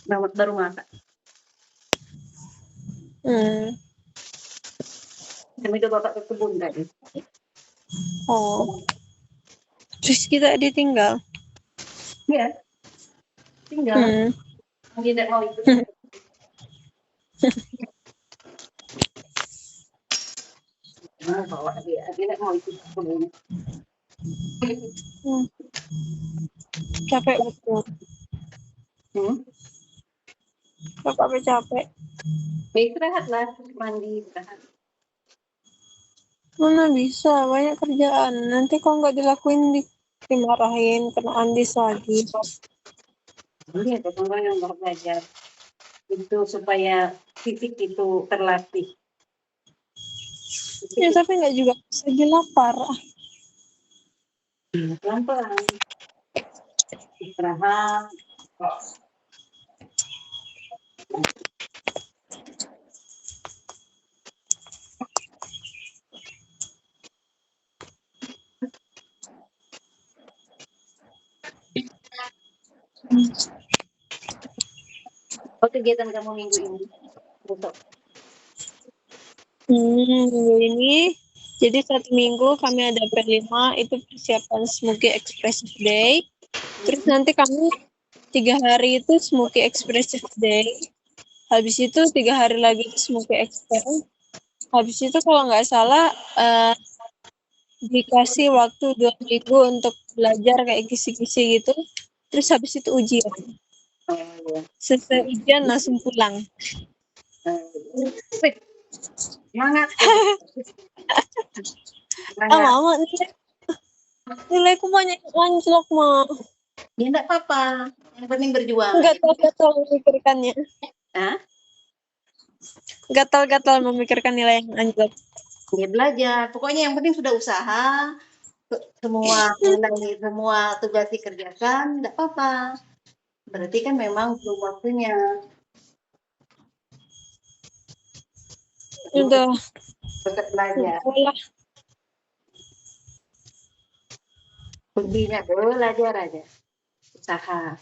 Baru makan. Kami udah bapak ke kebun tadi. Oh. Terus kita ditinggal. Iya. Tinggal. Tidak mau ikut. Bawa dia tidak mau ikut kebun. Capek betul. Bapak capek. Istirahatlah, mandi, istirahat. Mana bisa, banyak kerjaan. Nanti kok nggak dilakuin dimarahin, kena andis lagi. Iya, teman yang belajar itu supaya fisik itu terlatih. Ya, tapi nggak juga lagi lapar. Pelan-pelan. Istirahat. Apa kegiatan kamu minggu ini? Besok. Minggu ini, jadi 1 minggu kami ada P5, itu persiapan Smoky Expressive Day. Terus nanti kami 3 hari itu Smoky Expressive Day. Habis itu 3 hari lagi itu Smoky Express. Habis itu kalau nggak salah dikasih waktu 2 minggu untuk belajar kayak kisi-kisi gitu. Terus habis itu ujian. Selesai ujian langsung pulang. Semangat. Mama nilaiku banyak anjlok, Ma. Ya enggak apa-apa. Yang penting berjuang. Gatal-gatal memikirkannya. Gatal-gatal memikirkan nilai yang anjlok. Ya belajar. Pokoknya yang penting sudah usaha. Semua tugas dikerjakan, enggak apa-apa. Berarti kan memang belum waktunya. Udah. Tetap belajar. Kuncinya belajar aja. Usaha.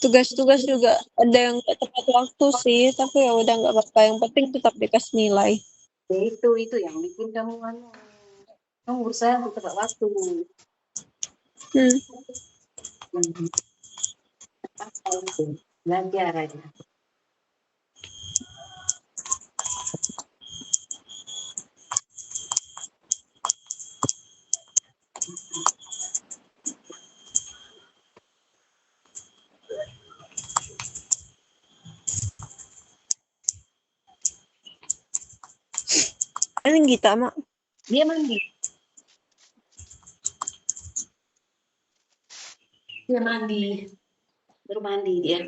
Tugas-tugas juga ada yang nggak tepat waktu sih, tapi ya udah nggak apa-apa. Yang penting tetap dikasih nilai. Ya itu yang bikin kamu berusaha untuk tepat waktu. Belajar aja. Ini Gita, Mak. Dia mandi. Baru mandi dia.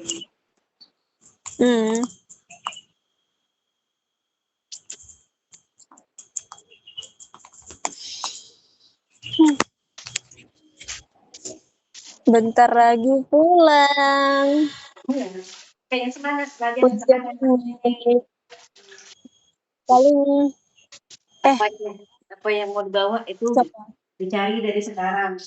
Bentar lagi pulang. Kayak semangat belajar semangat. Paling apa yang mau dibawa itu dicari dari sekarang.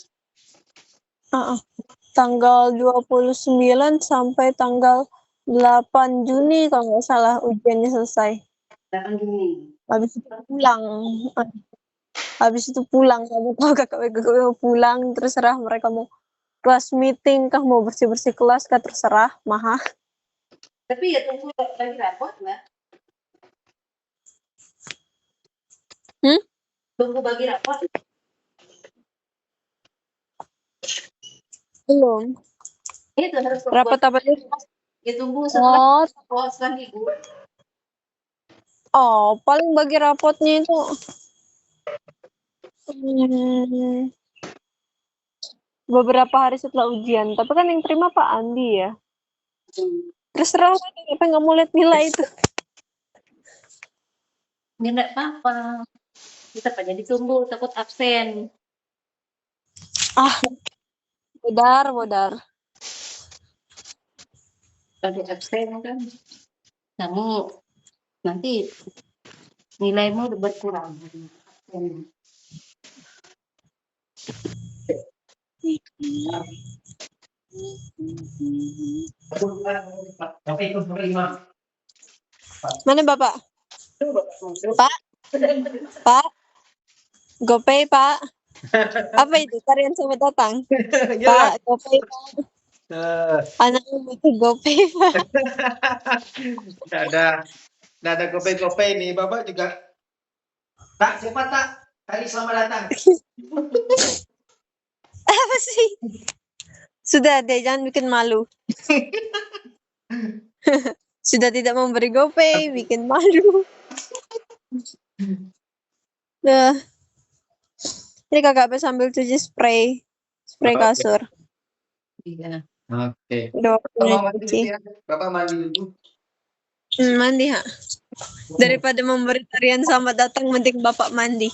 Tanggal 29 sampai tanggal 8 Juni kalau nggak salah ujiannya selesai. 8 Juni. Habis itu pulang. Kamu tahu kakak mau pulang, terserah mereka mau kelas meeting kah, mau bersih-bersih kelas kah, terserah, Maha. Tapi ya tunggu lagi rapot lah. Tunggu bagi rapot. Belum. Itu harus rapat apa itu? Ya tunggu setelah libur. Paling bagi rapotnya itu beberapa hari setelah ujian. Tapi kan yang terima Pak Andi ya. Terserah, apa nggak mau lihat nilai itu. Ya nggak apa-apa. Kita aja ditunggu, takut absen. Bodar. Kalau absen kan, kamu nanti nilaimu berkurang. Mana Bapak? Pak? Pak? GoPay, Pak. Apa itu? Tarian selamat datang. Pak, GoPay, Pak. Anaknya butuh GoPay, Pak. Nggak ada kopay-kopay nih. Bapak juga. Tak, siapa tak? Tadi selamat datang. Apa sih? Sudah deh, jangan bikin malu. Sudah tidak memberi GoPay, bikin malu. Nah, ini kakak Pe sambil cuci spray kasur. Iya. Oke. Udah waktunya Bapak mandi cuci. dulu ya. Bapak mandi dulu. Mandi, ha. Daripada memberi tarian selamat datang, mending Bapak mandi.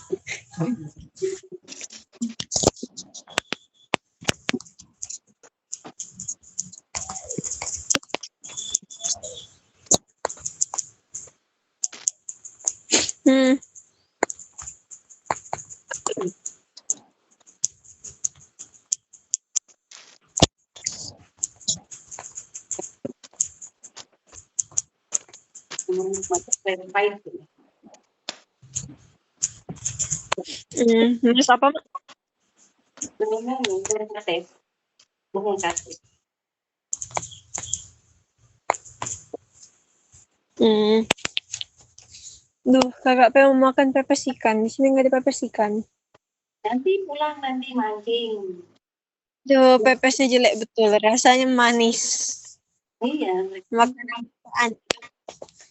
Hmm. Nulis apa, Mak? Bukan kasih. Duh, kakak Pe mau makan pepes ikan. Di sini nggak ada pepes ikan. Nanti pulang nanti mancing. Duh, pepesnya jelek betul. Rasanya manis. Iya. Makanan apaan?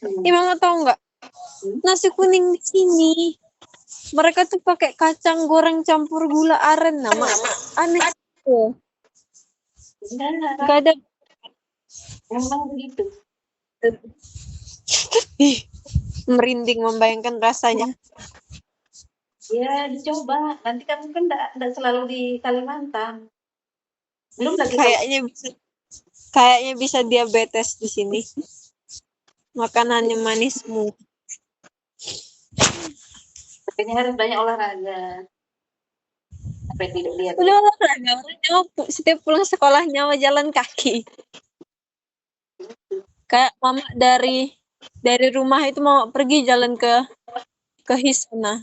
Mama tahu nggak? Nasi kuning di sini. Mereka tuh pakai kacang goreng campur gula aren, nama aneh tuh. Gak ada. Memang begitu. Ih, merinding membayangkan rasanya. Ya dicoba. Nanti kamu kan enggak selalu di Kalimantan. Belum lagi Kayaknya bisa diabetes di sini. Makanannya manis semua. Tapi ini harus banyak olahraga. Sampai tidak lihat. Udah olahraga, orang nyawa setiap pulang sekolah nyawa jalan kaki. Kayak mama dari rumah itu mau pergi jalan ke Hisna.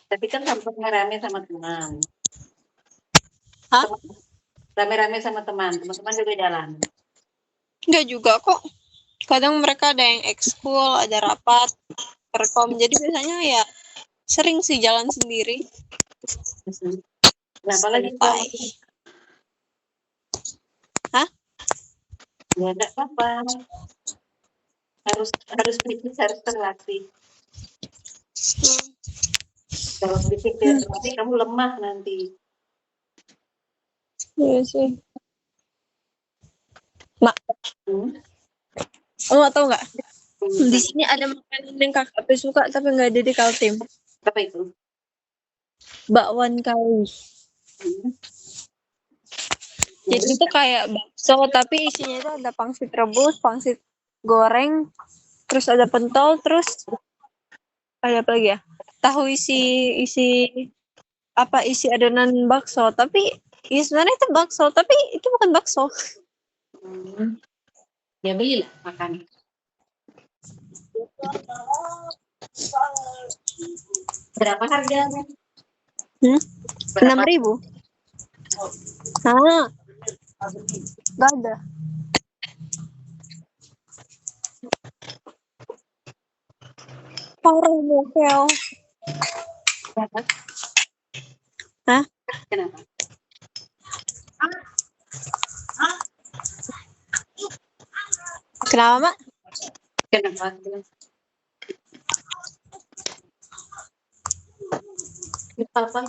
Tapi kan rame-rame sama teman. Hah? Rame-rame sama teman-teman juga jalan. Enggak juga kok. Kadang mereka ada yang ekskul, ada rapat, perkom. Jadi biasanya ya sering sih jalan sendiri. Nah, apalagi Hah? Ya enggak apa-apa. Harus fisik, harus terlatih. Kalau fisik terlatih kamu lemah nanti. Iya sih. Mak, kamu tahu nggak? Di sini ada makanan yang kakak Pe suka tapi nggak ada di Kaltim. Apa itu? Bakwan kari. Jadi itu kayak bakso tapi isinya itu ada pangsit rebus, pangsit goreng, terus ada pentol, terus ada apa lagi ya? Tahu isi adonan bakso, tapi ya sebenarnya itu bakso, tapi itu bukan bakso. Ya belilah makan. Berapa harganya? 6.000. Gak ada. Parah mokel. Hah? Kenapa? Kenapa, Mak? Kenapa? Apa?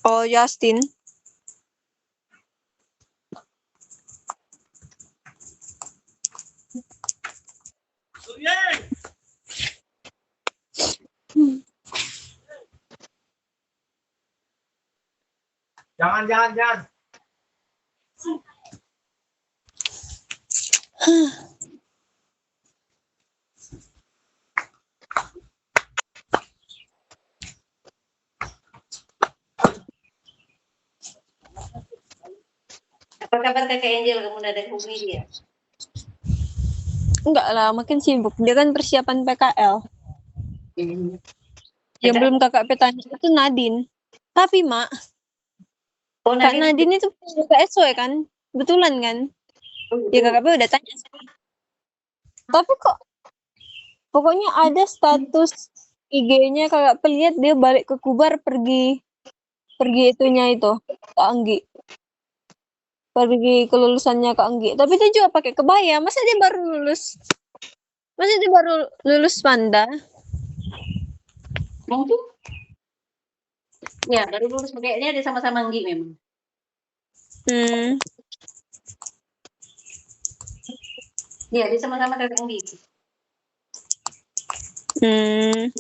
Oh, Justin. Jangan. Apa kabar Kakak Angel? Kamu udah ada hubungi dia? Enggak lah, makin sibuk. Dia kan persiapan PKL. Yang Kakak- belum kakak tanya itu Nadine. Tapi Mak, Oh, Kak Nadine. Nadine itu KSW kan? Betulan kan? Oh, Ya itu. KKP udah tanya sih. Tapi kok pokoknya ada status IG-nya kakak lihat dia balik ke Kubar pergi itunya itu ke Anggi. Pergi kelulusannya ke Anggi. Tapi dia juga pakai kebaya. Masa dia baru lulus? Masa dia baru lulus Panda? Mungkin. Ya, baru lulus kayaknya dia sama-sama Anggi memang. Hmm. Iya, dia sama-sama kakak Anggi. Hmm.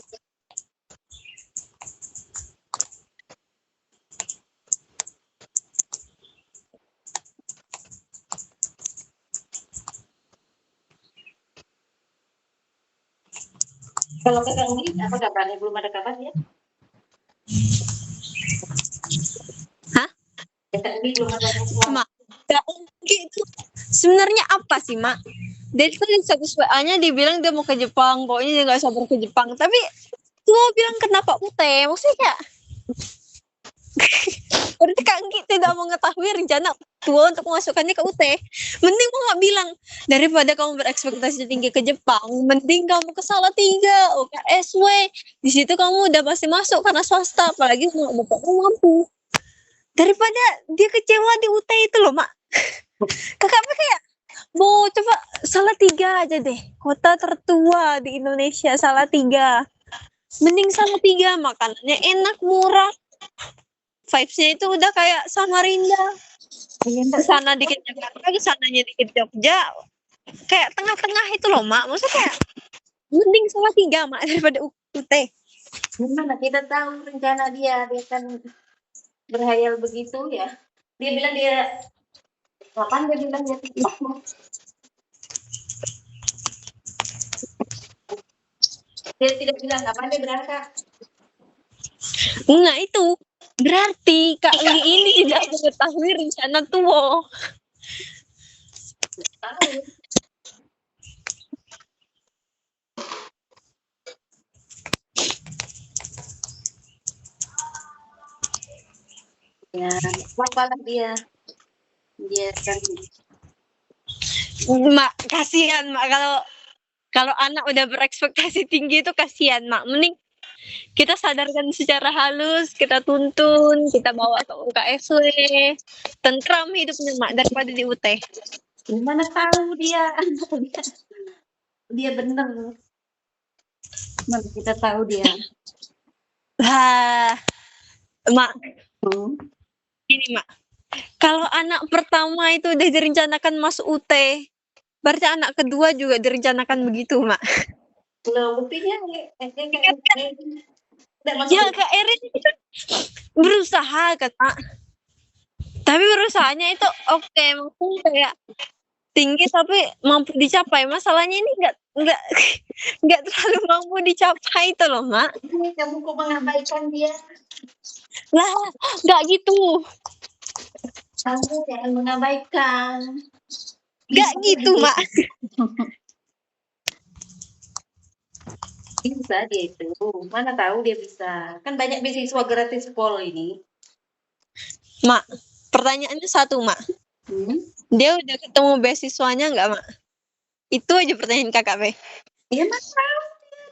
Kalau kakak Anggi, apa kabarnya? Belum ada kabar ya? Hah? Kakak Anggi belum ada kabar. Mak, Kak Anggi itu sebenarnya apa sih, Mak? Dia itu di status WA-nya dia bilang dia mau ke Jepang, pokoknya dia nggak sabar ke Jepang. Tapi mau bilang kenapa UT? Maksudnya kayak berarti Kak Anggi tidak mengetahui rencana tua untuk memasukkannya ke UT. Mending Mama bilang, daripada kamu berekspektasi tinggi ke Jepang, mending kamu ke Salatiga, UKSW. Di situ kamu udah pasti masuk karena swasta, apalagi bapakmu mampu. Daripada dia kecewa di UT itu loh, Mak. Kakak kayak mau coba Salatiga aja deh, kota tertua di Indonesia, Salatiga. Mending Salatiga, makanannya enak, murah. Vibes-nya itu udah kayak Samarinda. Kesana dikit Jakarta, kesananya dikit Jogja. Kayak tengah-tengah itu loh, Mak. Maksudnya kayak mending Salatiga, Mak, daripada UT. Gimana kita tahu rencana dia kan berhayal begitu ya? Dia bilang kapan dia bilang dia dia tidak bilang kapan dia berangkat. Nah itu berarti Kak Li ini tidak mengetahui rencana Tuwo. Tahu. Ya, apalah dia kan Mak, kasihan Mak kalau anak udah berekspektasi tinggi itu kasihan Mak. Mending kita sadarkan secara halus, kita tuntun, kita bawa ke UKSW, tentram hidupnya Mak daripada di UT. gimana tahu dia benar. Mana kita tahu dia. Mak, ini Mak. Kalau anak pertama itu udah direncanakan masuk UT, berarti anak kedua juga direncanakan begitu, Mak. Loh, buktinya Ya, Kak Erin berusaha kan, Mak. Tapi berusahanya itu oke, maksudnya kayak tinggi tapi mampu dicapai. Masalahnya ini nggak terlalu mampu dicapai itu loh, Mak. Kamu kok mengabaikan dia? Lah, nggak gitu. Kamu jangan mengabaikan. Nggak gitu, Mak. Bisa dia itu. Mana tahu dia bisa. Kan banyak beasiswa gratis pol ini. Mak, pertanyaannya satu, Mak. Dia udah ketemu beasiswanya nggak, Mak? Itu aja pertanyaan kakak, Be. Iya, Mas tahu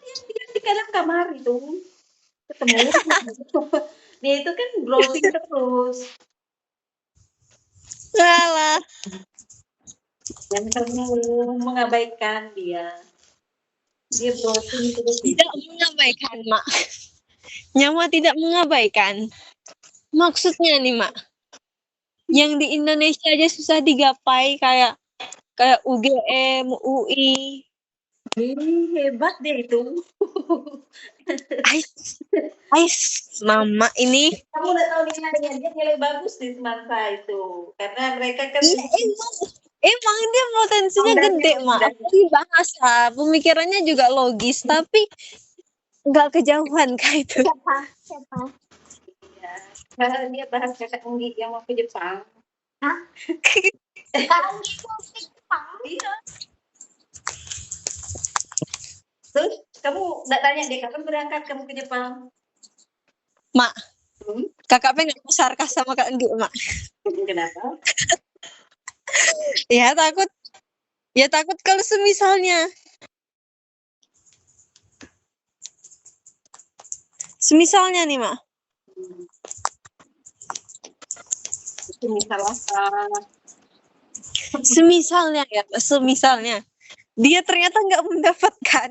dia di dalam kamar itu. Ketemu. Dia itu kan browsing terus. Salah. Yang kamu mengabaikan dia. Dia browsing terus. Tidak mengabaikan, Mak. Nyawa tidak mengabaikan. Maksudnya nih, Mak. Yang di Indonesia aja susah digapai kayak UGM, UI. Hebat deh itu. Ais, Mama ini. Kamu udah tahu dia nilai bagus di semasa itu. Karena mereka kan Emang dia potensinya gede, Mak. Apalagi bahasa, pemikirannya juga logis, tapi nggak kejauhan kayak itu. Siapa? Ya. Karena dia bahas kakak Anggi yang mau ke Jepang. Hah? Sekarang gitu ke Jepang. Iya. Terus kamu nggak tanya deh kapan berangkat kamu ke Jepang? Mak, Hmm? kakak pengen sarkas sama Kak Anggi, Mak. Kenapa? Ya takut kalau Semisalnya nih, Mak. Itu misal apa? Semisalnya dia ternyata nggak mendapatkan.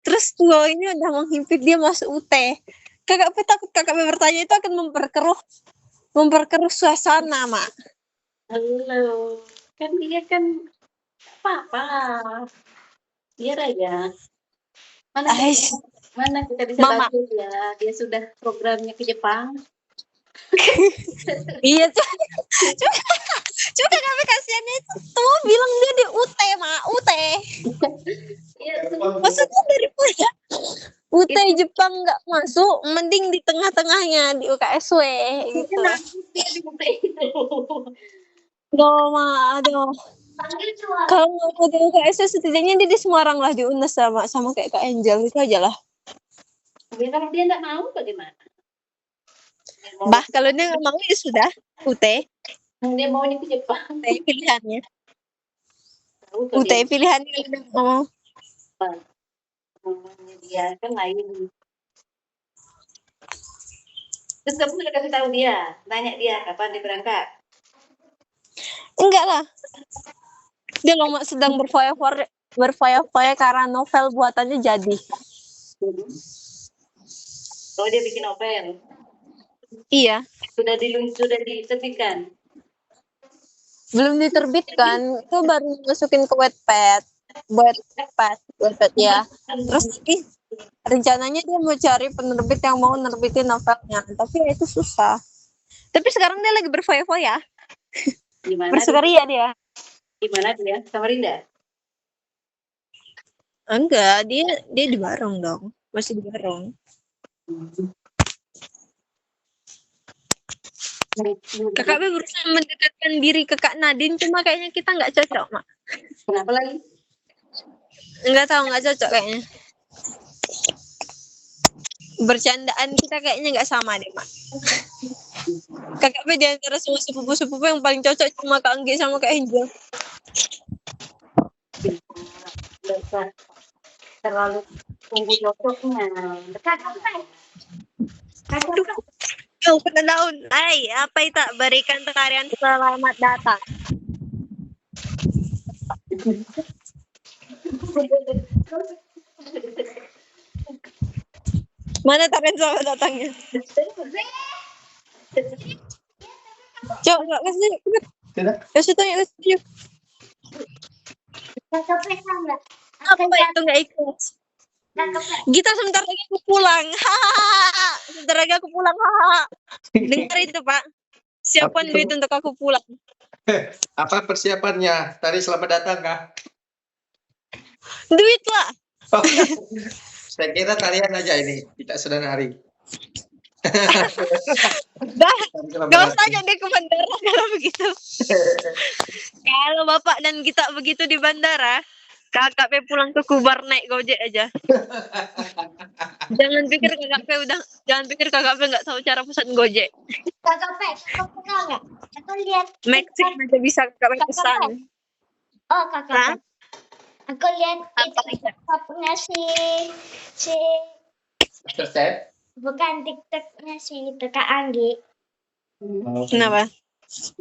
Terus tua ini udah menghimpit dia masuk UT. Kakak takut kakak bertanya itu akan memperkeruh suasana, Mak. Halo, kan dia kan apa-apa. Biar aja. Mana kita bisa Mama. bantu dia. Dia sudah programnya ke Jepang. Iya, Coba kami kasihannya itu tuh bilang dia di UT, Mak. UT. Iya, Maksudnya daripada UT Jepang nggak masuk, mending di tengah-tengahnya di UKSW gitu. dia di UT itu. Aduh, Ma, aduh. Kalau nggak mau di UKSW setidaknya dia di Semarang lah, di UNES sama kayak Kak Angel itu aja lah. Kalau dia nggak mau bagaimana? Bah, kalau dia nggak mau ya sudah UT. Dia maunya ke Jepang. UT pilihannya. Tahu UT pilihannya kalau dia nggak mau. Mamanya dia kan lain. Terus kamu udah kasih tahu dia, tanya dia kapan dia berangkat. Enggak lah. Dia loh sedang berfoya-foya karena novel buatannya jadi. Oh, dia bikin novel. Iya. Sudah diterbitkan. Belum diterbitkan, itu baru masukin ke Wattpad ya. Terus ini rencananya dia mau cari penerbit yang mau nerbitin novelnya, tapi ya itu susah. Tapi sekarang dia lagi berfoya-foya. Gimana? Bersukaria dia. Gimana dia? Samarinda? Enggak, dia di Barong dong, masih di Barong. Kakak berusaha mendekatkan diri ke Kak Nadine, cuma kayaknya kita nggak cocok, Mak. Kenapa lagi? Nggak tahu, nggak cocok kayaknya. Bercandaan kita kayaknya nggak sama deh, Mak. Kakak di antara semua sepupu-sepupu yang paling cocok cuma Kak Anggi sama Kak Angel. Terlalu tunggu cocoknya. Dekat. Oh, daun. Ay, apa itu? Berikan tarian selamat datang. Mana tarian selamat datangnya? Coba kasih. Kasih tanya kasih. Apa itu nggak ikut? Gita sebentar lagi aku pulang. Hahaha. Sebentar lagi aku pulang. Hahaha. Dengar itu, Pak. Siapkan duit untuk aku pulang. Apa persiapannya? Tadi selamat datang kah? Duit lah. Oh, saya kira tarian aja ini, tidak sedang-hari. Dah, gak usah aja deh ke bandara kalau begitu. Kalau Bapak dan kita begitu di bandara, kakak pe pulang ke Kubar naik Gojek aja. Jangan pikir kakak pe nggak tahu cara pesan Gojek. Kakak pe, kamu kenal nggak? Aku lihat. Maxim aja bisa kakak pe pesan. Oh, kakak. Aku lihat itu TikToknya si bukan TikToknya si Kak Anggi. Kenapa?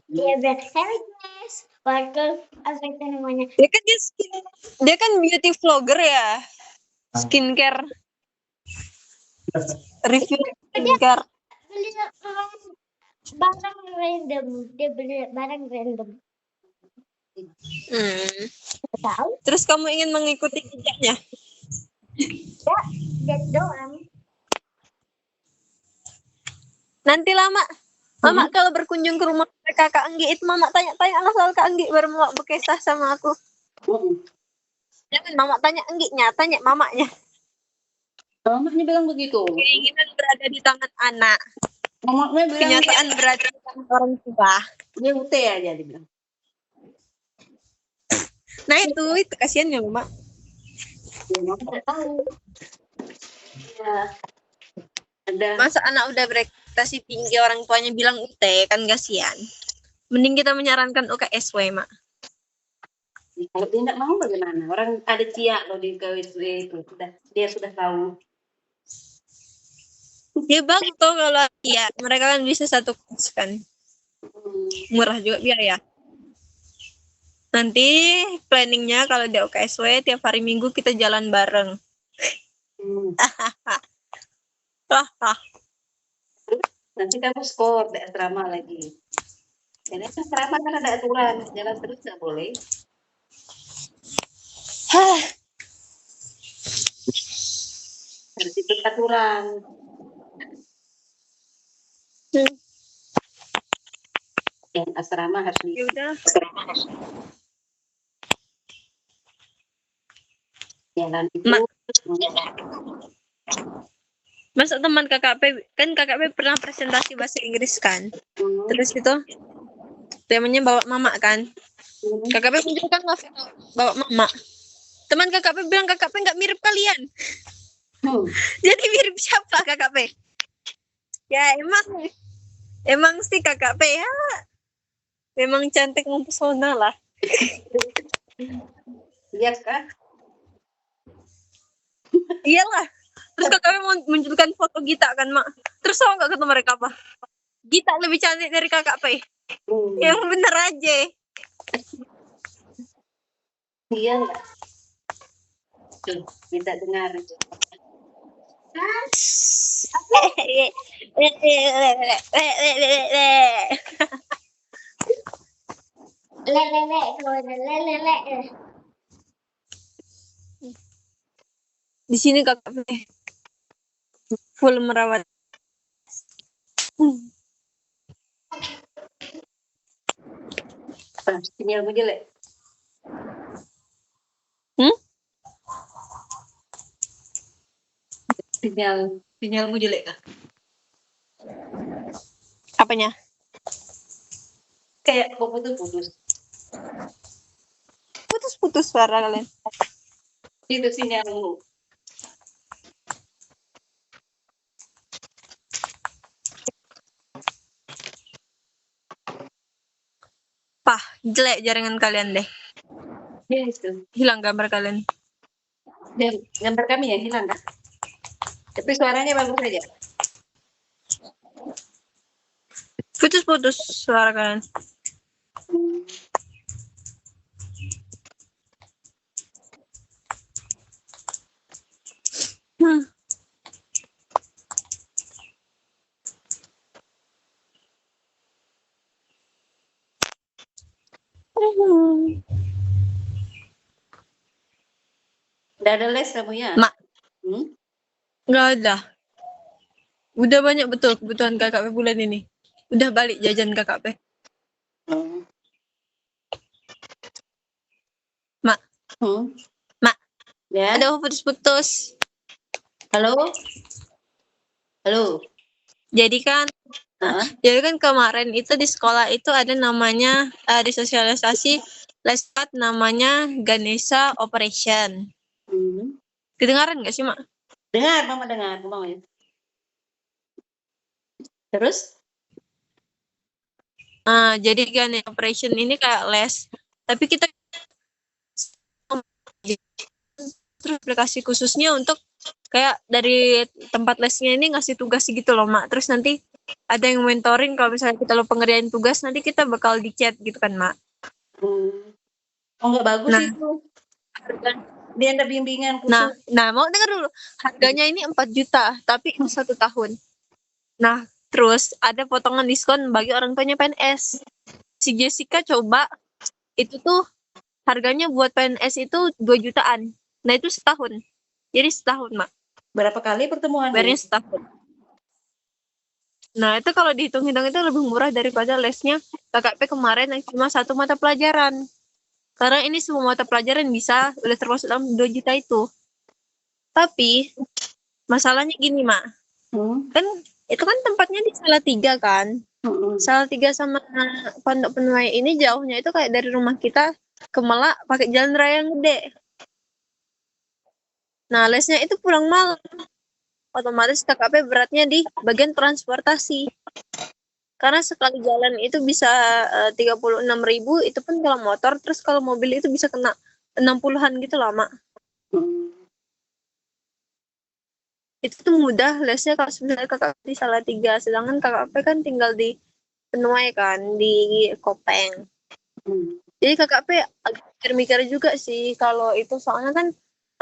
Dia bilang, "Hey guys, welcome." Apa itu namanya? Dia kan beauty vlogger ya, skincare, review skincare. Beli barang random, dia beli barang random. Tahu? Terus kamu ingin mengikuti jejaknya? Ya, lihat doang. Nanti lama. Mama kalau berkunjung ke rumah kakak Anggi itu Mama tanya-tanya soal Kak Anggi baru Mama berkisah sama aku. Jangan Mama tanya Angginya, tanya mamanya. Mamanya bilang begitu. Keinginan berada di tangan anak. Mamanya bilang Kenyataan berarti orang tua. dia UT aja dia bilang. Nah itu kasihan ya Mak. Ya, mama nggak tahu. Ya, ada. Masa anak udah berekspektasi tinggi orang tuanya bilang UT kan kasihan. Mending kita menyarankan UKSW Mak. Kalau dia nggak mau bagaimana? Orang ada Cia loh di KWSW itu. Dia sudah tahu. Ya bagus tuh kalau ya mereka kan bisa satu kos kan. Murah juga biaya. Nanti planningnya kalau di UKSW tiap hari Minggu kita jalan bareng. Nanti kamu skor di asrama lagi. Jadi asrama kan ada aturan, jalan terus nggak boleh. Harus ikut aturan. Yang asrama harus Ya udah. jalan itu. Masa teman KKP kan KKP pernah presentasi bahasa Inggris kan. Terus itu temanya bawa mama kan. KKP pun juga nggak bawa mama. Teman KKP bilang KKP nggak mirip kalian. Jadi mirip siapa KKP? Ya emang sih KKP ya. Memang cantik mempesona lah. Iya kan? Iyalah. Terus KKP munculkan foto Gita kan mak. Terus tau nggak kata mereka apa? Gita lebih cantik dari KKP. Yang bener aja. Iya nggak? Tuh, kita dengar. Di sini KKP full merawat. Sinyalmu jelek. Sinyalmu jelek kah? Apanya? Kayak kok putus-putus. Putus suara kalian. Itu sinyalmu. Pah, jelek jaringan kalian deh. Ya itu. Hilang gambar kalian. Dan gambar kami ya hilang kan? Tapi suaranya bagus aja. Putus suara kalian. Udah ada les kamu ya? Mak. Nggak ada. Udah banyak betul kebutuhan KKP bulan ini. Udah balik jajan KKP. Mak. Mak. Ya. Aduh putus. Halo. Jadi kan kemarin itu di sekolah itu ada namanya di sosialisasi lespat namanya Ganesha Operation. Kedengaran nggak sih mak? Dengar, mama dengar, mama ya. Terus? Jadi Ganesha Operation ini kayak les, tapi kita terus aplikasi khususnya untuk kayak dari tempat lesnya ini ngasih tugas gitu loh mak. Terus nanti ada yang mentoring kalau misalnya kita lupa ngerjain tugas nanti kita bakal di chat gitu kan mak. Oh nggak bagus itu. Dia ada bimbingan khusus. Nah mau dengar dulu. Harganya ini 4 juta tapi itu 1 tahun. Nah terus ada potongan diskon bagi orang tuanya PNS. Si Jessica coba itu tuh harganya buat PNS itu 2 jutaan. Nah itu setahun. Jadi setahun mak. Berapa kali pertemuan? Bayarnya setahun. Nah itu kalau dihitung-hitung itu lebih murah daripada lesnya KKP kemarin yang cuma 1 mata pelajaran. Karena ini semua mata pelajaran bisa udah termasuk dalam 2 juta itu. Tapi masalahnya gini mak. Kan Itu kan tempatnya di Salatiga kan. Salatiga sama Pondok Penuai ini jauhnya itu kayak dari rumah kita ke Melak pakai jalan raya yang gede. Nah, lesnya itu pulang malam. Otomatis KKP beratnya di bagian transportasi. Karena sekali jalan itu bisa 36.000, itu pun kalau motor, terus kalau mobil itu bisa kena 60-an gitu lah, Mak. Itu tuh mudah lesnya kalau sebenarnya KKP di Salatiga, sedangkan KKP kan tinggal di Penuai kan, di Kopeng. Jadi KKP agak mikir-mikir juga sih kalau itu, soalnya kan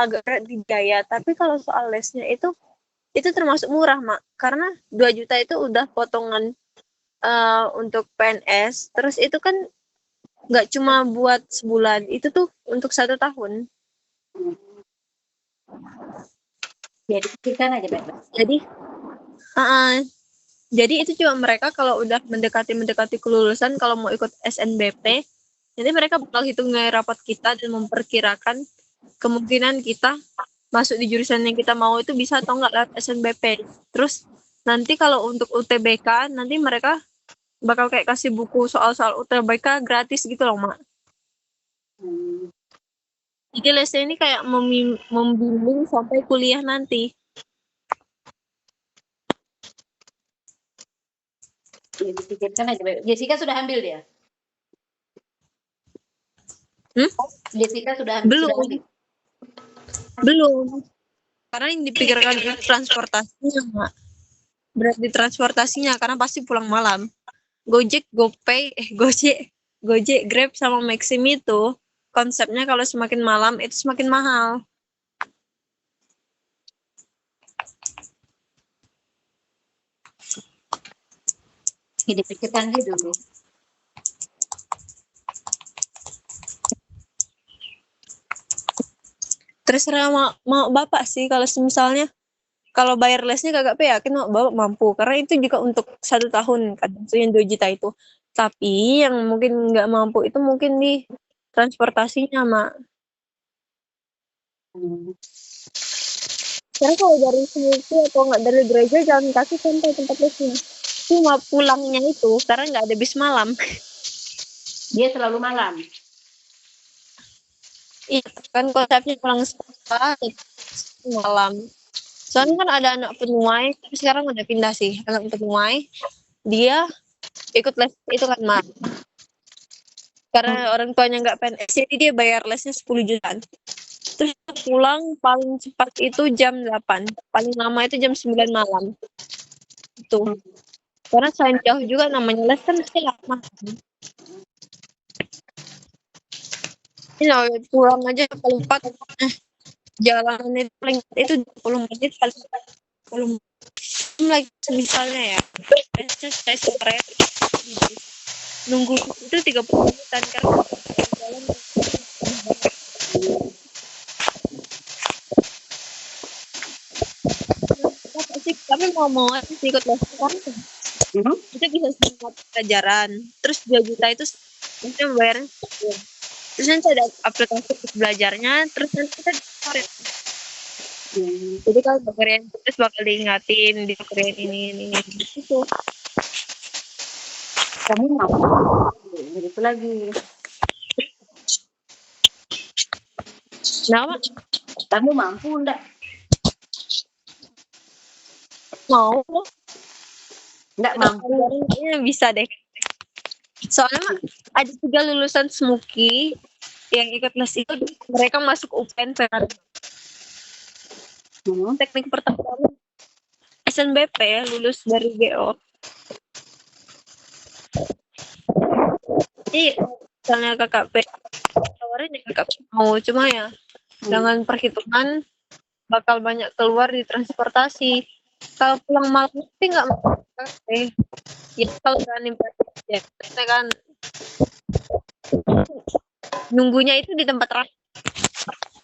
agak berat di biaya, tapi kalau soal lesnya itu termasuk murah, Mak. Karena 2 juta itu udah potongan untuk PNS, terus itu kan nggak cuma buat sebulan, itu tuh untuk 1 tahun. Jadi pikirkan aja baik-baik. Jadi itu cuma mereka kalau udah mendekati kelulusan, kalau mau ikut SNBP, jadi mereka bakal hitung nilai rapat kita dan memperkirakan kemungkinan kita masuk di jurusan yang kita mau itu bisa atau nggak lewat SNBP. Terus nanti kalau untuk UTBK, nanti mereka bakal kayak kasih buku soal-soal UTBK gratis gitu loh, Mak. Jadi lesnya ini kayak membimbing sampai kuliah nanti. Ya, dipikirkan aja baik. Jessica sudah ambil dia? Jessica sudah ambil? Belum. Sudah ambil? Belum. Karena yang dipikirkan itu transportasinya, Mak. Berat di transportasinya karena pasti pulang malam. Gojek, Gojek, Grab sama Maxim itu konsepnya kalau semakin malam itu semakin mahal. Ya, dipikirkan aja dulu. Terserah mau Bapak sih, kalau misalnya kalau bayar lesnya KKP yakin Bapak mampu, karena itu juga untuk 1 tahun kan, yang 2 juta itu. Tapi yang mungkin nggak mampu itu mungkin di transportasinya, Mak. Karena kalau dari Smuki atau nggak dari gereja jalan kaki sampai tempat lesnya. Cuma pulangnya itu karena nggak ada bis malam. Dia selalu malam. Iya kan konsepnya pulang sekolah malam. Soalnya kan ada anak Penuai, tapi sekarang udah pindah sih. Anak Penuai, dia ikut les itu kan malam. Karena orang tuanya nggak PNS, jadi dia bayar lesnya 10 jutaan. Terus pulang paling cepat itu jam 8. Paling lama itu jam 9 malam. Itu. Karena selain jauh juga namanya les kan mesti lama. Ini pulang aja paling 4. Jalan itu paling itu 20 menit, paling 20 menit. Lagi misalnya ya. Saya sore nunggu itu 30 menitan karena jalan sih, kami mau aja sih ikut les kan. Kita bisa semua pelajaran. Terus 2 juta itu kita bayarnya. Terus nanti ada aplikasi untuk belajarnya, terus nanti kita ditarik. Jadi kalau pekerjaan terus bakal diingatin di pekerjaan ini itu. Kamu mampu? Itu lagi. Kenapa? Kamu mampu enggak? Mau? Enggak mampu. Kayaknya bisa deh. Soalnya ada 3 lulusan Smuki yang ikut les itu, mereka masuk UPN teknik pertambangan SNBP ya, lulus dari GO. Jadi misalnya KKP tawarin ya KKP mau, cuma ya dengan perhitungan bakal banyak keluar di transportasi. Kalau pulang malam tapi nggak mau KKP. Ya kalau berani ya kan nunggunya itu di tempat rapat.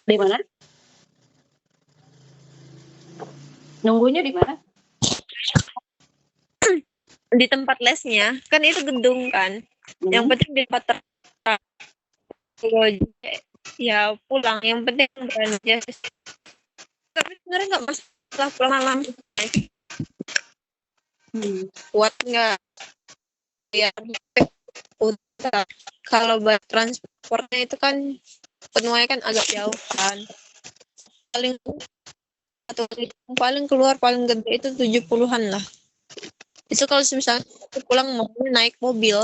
Di mana? Nunggunya di mana? Di tempat lesnya kan itu gedung kan. Yang penting di tempat terang. Ya pulang yang penting berani aja. Tapi sebenarnya nggak masalah pulang malam. kuat nggak ya putar. Kalau buat transportnya itu kan penuhnya kan agak jauh kan, paling atau paling keluar paling gede itu 70-an lah. Itu kalau misalnya pulang mau naik mobil,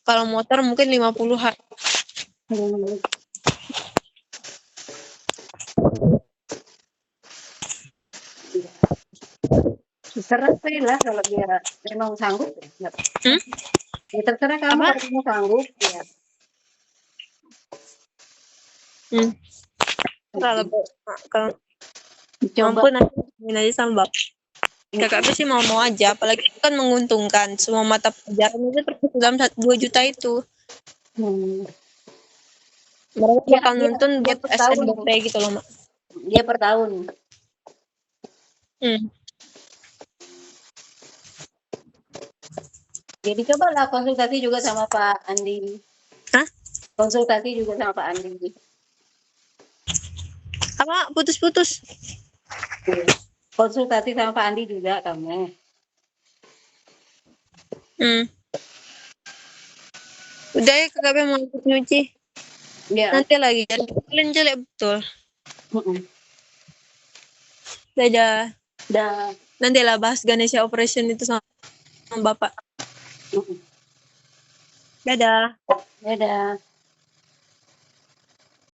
kalau motor mungkin 50-an. Terserah saya lah kalau dia memang sanggup. Ya, ya terserah kamu Apa? kalau kamu sanggup. Ya. Kalau kalau Coba. mampu nanti ngomongin aja sama bapak. Kakak sih mau aja, apalagi itu kan menguntungkan. Semua mata pelajaran itu termasuk dalam 2 juta itu. Mereka Dia, bakal nuntun dia buat per tahun. SNBP gitu loh, Mak. Dia per tahun. Jadi cobalah konsultasi juga sama Pak Andi. Hah? Konsultasi juga sama Pak Andi. Apa? Putus-putus. Konsultasi sama Pak Andi juga kamu. Udah ya kakak mau ikut nyuci. Ya. Nanti lagi jadi kalian jelek betul. Dadah. Dah. Nanti lah bahas Ganesha Operation itu sama bapak. Dadah. Dadah.